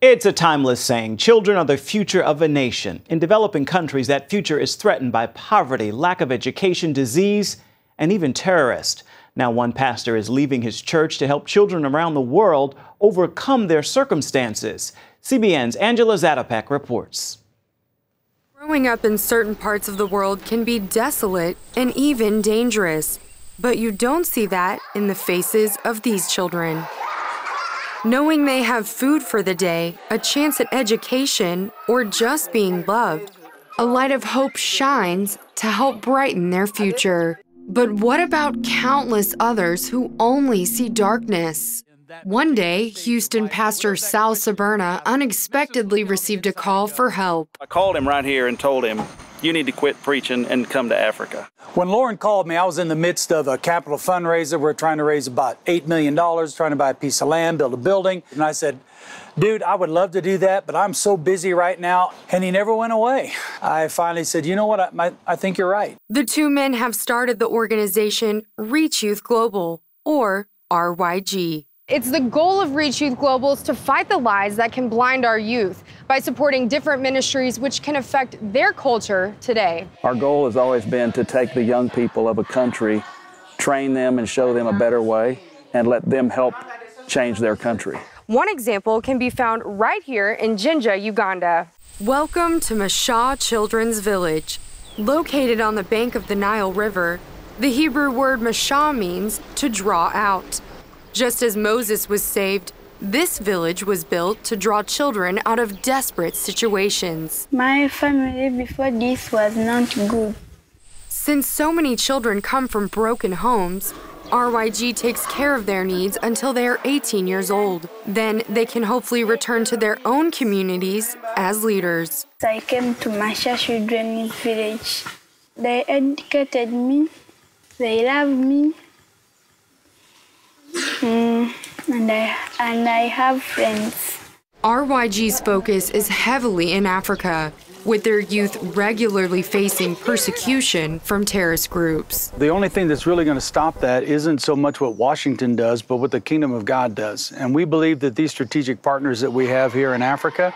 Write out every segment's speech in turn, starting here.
It's a timeless saying. Children are the future of a nation. In developing countries, that future is threatened by poverty, lack of education, disease, and even terrorists. Now, one pastor is leaving his church to help children around the world overcome their circumstances. CBN's Angela Zatopek reports. Growing up in certain parts of the world can be desolate and even dangerous. But you don't see that in the faces of these children. Knowing they have food for the day, a chance at education, or just being loved, a light of hope shines to help brighten their future. But what about countless others who only see darkness? One day, Houston pastor Sub-Sahara unexpectedly received a call for help. I called him right here and told him, you need to quit preaching and come to Africa. When Lauren called me, I was in the midst of a capital fundraiser. We're trying to raise about $8 million, trying to buy a piece of land, build a building. And I said, dude, I would love to do that, but I'm so busy right now. And he never went away. I finally said, you know what, I think you're right. The two men have started the organization Reach Youth Global, or RYG. It's the goal of Reach Youth Global is to fight the lies that can blind our youth by supporting different ministries which can affect their culture today. Our goal has always been to take the young people of a country, train them and show them a better way, and let them help change their country. One example can be found right here in Jinja, Uganda. Welcome to Mashaw Children's Village. Located on the bank of the Nile River, the Hebrew word Mashaw means to draw out. Just as Moses was saved, this village was built to draw children out of desperate situations. My family before this was not good. Since so many children come from broken homes, RYG takes care of their needs until they are 18 years old. Then they can hopefully return to their own communities as leaders. I came to Masha Children's Village. They educated me, they loved me. And I have friends. RYG's focus is heavily in Africa, with their youth regularly facing persecution from terrorist groups. The only thing that's really going to stop that isn't so much what Washington does, but what the kingdom of God does. And we believe that these strategic partners that we have here in Africa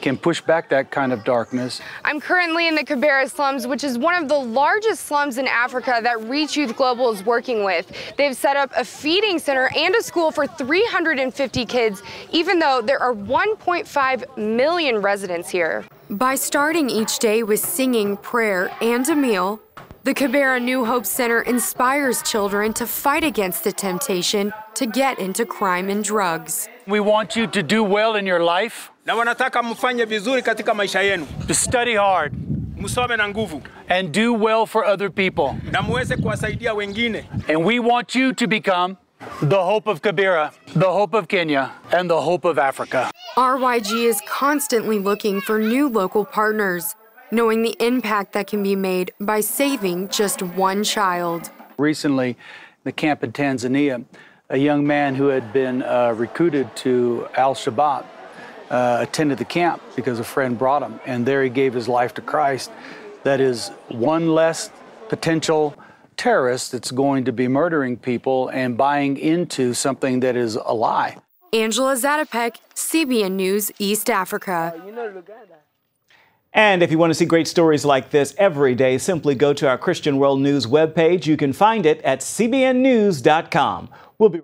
can push back that kind of darkness. I'm currently in the Kibera slums, which is one of the largest slums in Africa that Reach Youth Global is working with. They've set up a feeding center and a school for 350 kids, even though there are 1.5 million residents here. By starting each day with singing, prayer, and a meal, the Kibera New Hope Center inspires children to fight against the temptation to get into crime and drugs. We want you to do well in your life, to study hard, and do well for other people. And we want you to become the hope of Kibera, the hope of Kenya, and the hope of Africa. RYG is constantly looking for new local partners, knowing the impact that can be made by saving just one child. Recently, in the camp in Tanzania, a young man who had been recruited to Al-Shabaab attended the camp because a friend brought him, and there he gave his life to Christ. That is one less potential terrorist that's going to be murdering people and buying into something that is a lie. Angela Zatopek, CBN News, East Africa. And if you want to see great stories like this every day, simply go to our Christian World News webpage. You can find it at cbnnews.com. We'll be